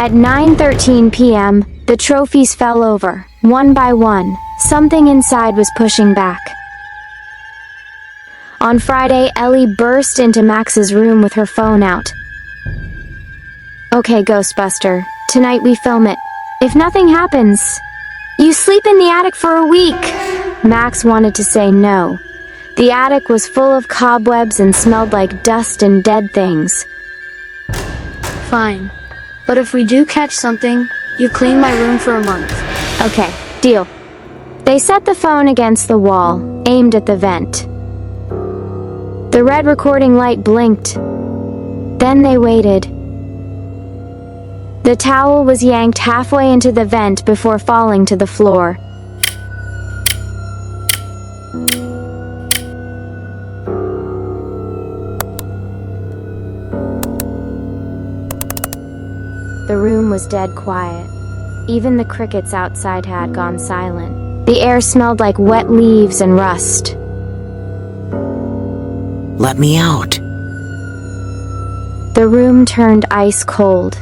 At 9:13 p.m., the trophies fell over, one by one. Something inside was pushing back. On Friday, Ellie burst into Max's room with her phone out. "Okay, Ghostbuster, tonight we film it. If nothing happens, you sleep in the attic for a week." Max wanted to say no. The attic was full of cobwebs and smelled like dust and dead things. Fine. But if we do catch something, you clean my room for a month. Okay, deal. They set the phone against the wall, aimed at the vent. The red recording light blinked. Then they waited. The towel was yanked halfway into the vent before falling to the floor. The room was dead quiet. Even the crickets outside had gone silent. The air smelled like wet leaves and rust. Let me out. The room turned ice cold.